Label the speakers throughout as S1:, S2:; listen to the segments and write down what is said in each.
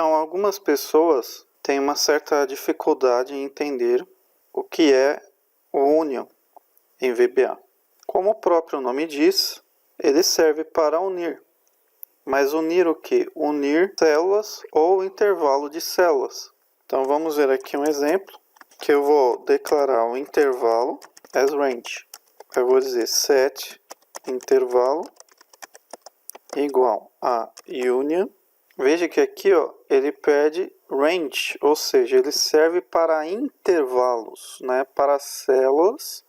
S1: Então, algumas pessoas têm uma certa dificuldade em entender o que é o union em VBA. Como o próprio nome diz, ele serve para unir. Mas unir o que? Unir células ou intervalo de células. Então vamos ver aqui um exemplo, que eu vou declarar o intervalo as range. Eu vou dizer set intervalo igual a union. Veja que aqui ele pede range, ou seja, ele serve para intervalos, né, para células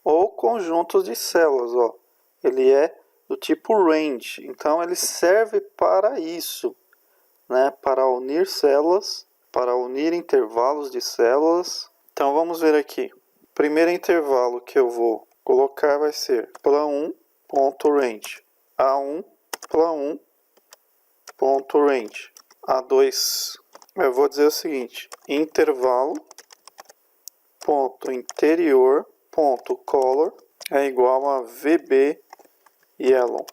S1: ou conjuntos de células. Ele é do tipo range, então ele serve para isso, né, para unir células, para unir intervalos de células. Então vamos ver aqui. O primeiro intervalo que eu vou colocar vai ser plan1.range. A1 plan1.range. A2, eu vou dizer o seguinte: intervalo ponto interior ponto color é igual a VB yellow.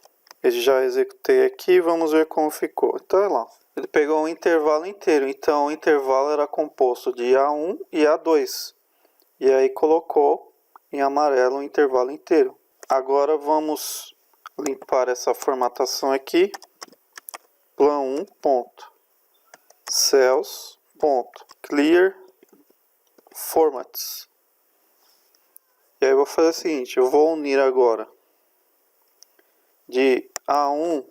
S1: Eu já executei aqui, vamos ver como ficou. Então é lá. Ele pegou um intervalo inteiro, então o intervalo era composto de A1 e A2. E aí colocou em amarelo o intervalo inteiro. Agora vamos limpar essa formatação aqui. Plan1.cells.clear formats. E aí eu vou fazer o seguinte, eu vou unir agora de A1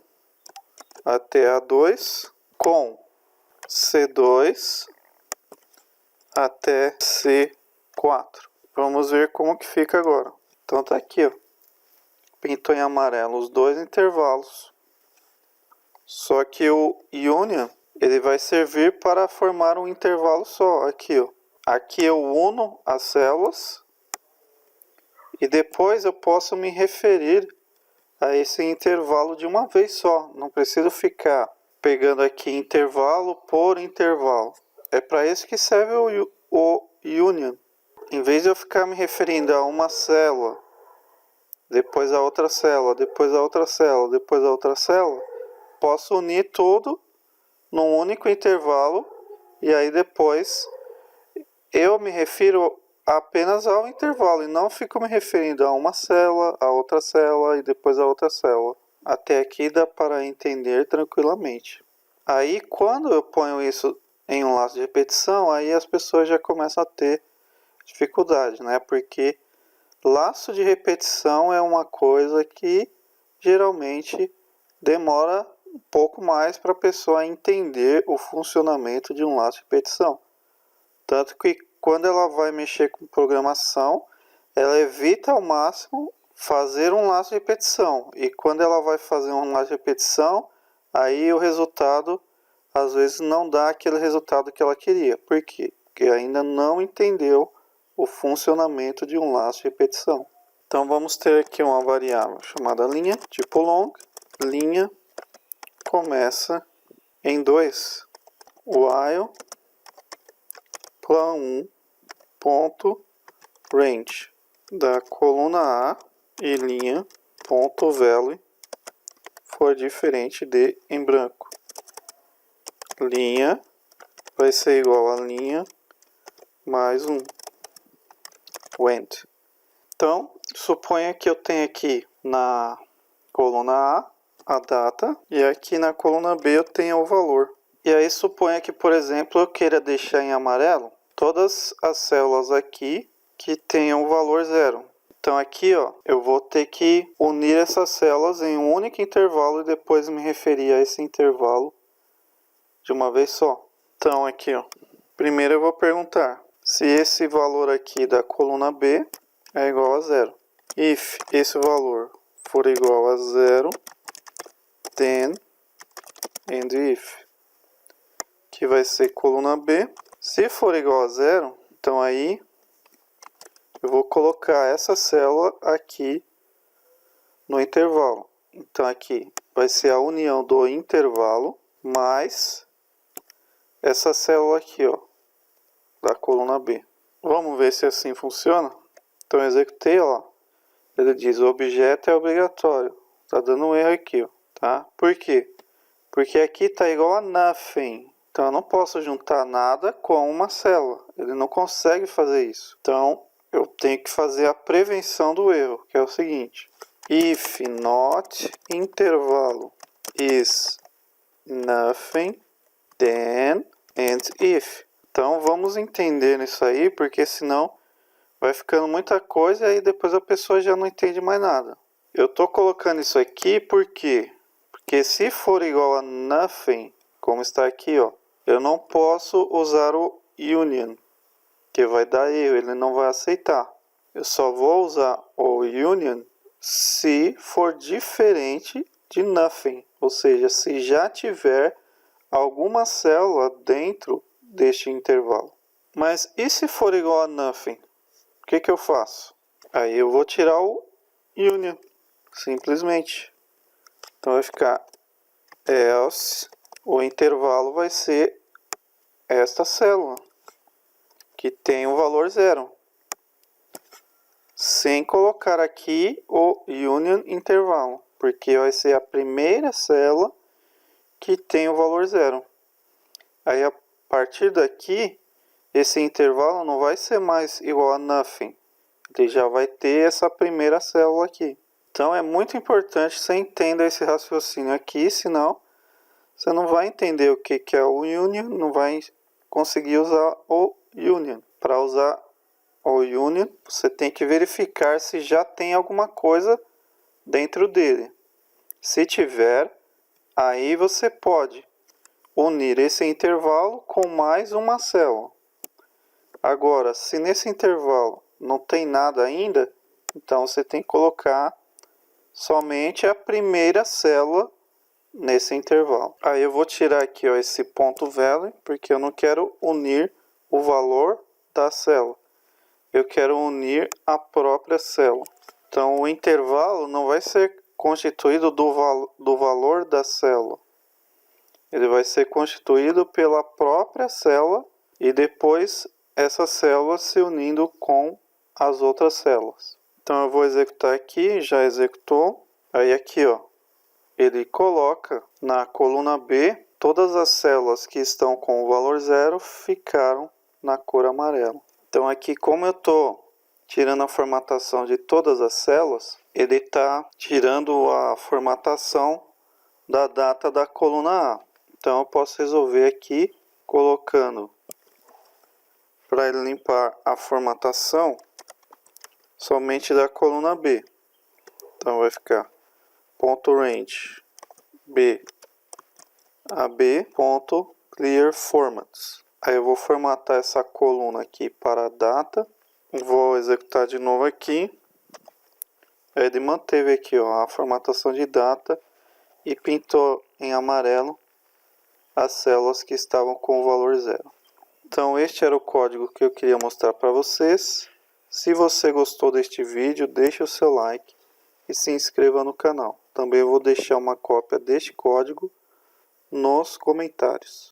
S1: até A2 com C2 até C4. Vamos ver como que fica agora. Então tá aqui, pintou em amarelo os dois intervalos. Só que o union, ele vai servir para formar um intervalo só, aqui, Aqui eu uno as células e depois eu posso me referir a esse intervalo de uma vez só. Não preciso ficar pegando aqui intervalo por intervalo. É para isso que serve o union. Em vez de eu ficar me referindo a uma célula, depois a outra célula, depois a outra célula, depois a outra célula, posso unir tudo num único intervalo e aí depois eu me refiro apenas ao intervalo e não fico me referindo a uma célula, a outra célula e depois a outra célula. Até aqui dá para entender tranquilamente. Aí quando eu ponho isso em um laço de repetição, aí as pessoas já começam a ter dificuldade, né? Porque laço de repetição é uma coisa que geralmente demora um pouco mais para a pessoa entender o funcionamento de um laço de repetição. Tanto que quando ela vai mexer com programação, ela evita ao máximo fazer um laço de repetição. E quando ela vai fazer um laço de repetição, aí o resultado às vezes não dá aquele resultado que ela queria. Por quê? Porque ainda não entendeu o funcionamento de um laço de repetição. Então vamos ter aqui uma variável chamada linha, tipo long. Linha começa em 2. While plan1.range da coluna A e linha ponto value for diferente de em branco. Linha vai ser igual a linha mais um went. Então, suponha que eu tenho aqui na coluna A data e aqui na coluna B eu tenho o valor. E aí suponha que, por exemplo, eu queira deixar em amarelo todas as células aqui que tenham o valor 0. Então aqui eu vou ter que unir essas células em um único intervalo e depois me referir a esse intervalo de uma vez só. Então aqui, primeiro eu vou perguntar se esse valor aqui da coluna B é igual a 0. If esse valor for igual a 0, then and if, que vai ser coluna B. Se for igual a 0, então aí eu vou colocar essa célula aqui no intervalo. Então aqui vai ser a união do intervalo mais essa célula aqui, da coluna B. Vamos ver se assim funciona? Então eu executei, ele diz o objeto é obrigatório. Tá dando um erro aqui, tá? Por quê? Porque aqui tá igual a nothing. Então eu não posso juntar nada com uma célula. Ele não consegue fazer isso. Então eu tenho que fazer a prevenção do erro, que é o seguinte: if not intervalo is nothing, then and if. Então vamos entender isso aí, porque senão vai ficando muita coisa e aí depois a pessoa já não entende mais nada. Eu estou colocando isso aqui porque se for igual a nothing, como está aqui, ó, eu não posso usar o union, que vai dar erro, ele não vai aceitar. Eu só vou usar o union se for diferente de nothing, ou seja, se já tiver alguma célula dentro deste intervalo. Mas e se for igual a nothing? O que eu faço? Aí eu vou tirar o union, simplesmente. Então vai ficar else, o intervalo vai ser esta célula, que tem o valor 0. Sem colocar aqui o union intervalo, porque vai ser a primeira célula que tem o valor 0. Aí a partir daqui, esse intervalo não vai ser mais igual a nothing. Ele já vai ter essa primeira célula aqui. Então é muito importante que você entenda esse raciocínio aqui, senão você não vai entender o que é o union, não vai conseguir usar o union. Para usar o union, você tem que verificar se já tem alguma coisa dentro dele. Se tiver, aí você pode unir esse intervalo com mais uma célula. Agora, se nesse intervalo não tem nada ainda, então você tem que colocar somente a primeira célula nesse intervalo. Aí eu vou tirar aqui, ó, esse ponto value, porque eu não quero unir o valor da célula. Eu quero unir a própria célula. Então o intervalo não vai ser constituído do valor da célula. Ele vai ser constituído pela própria célula e depois essa célula se unindo com as outras células. Então eu vou executar aqui, já executou. Aí aqui, ó, ele coloca na coluna B todas as células que estão com o valor 0 ficaram na cor amarela. Então aqui, como eu estou tirando a formatação de todas as células, ele está tirando a formatação da data da coluna A. Então eu posso resolver aqui colocando, para ele limpar a formatação somente da coluna B. Então vai ficar ponto range B a B ponto clear formats. Aí eu vou formatar essa coluna aqui para a data. Vou executar de novo aqui. Ele manteve aqui, ó, a formatação de data e pintou em amarelo as células que estavam com o valor 0. Então este era o código que eu queria mostrar para vocês. Se você gostou deste vídeo, deixe o seu like e se inscreva no canal. Também vou deixar uma cópia deste código nos comentários.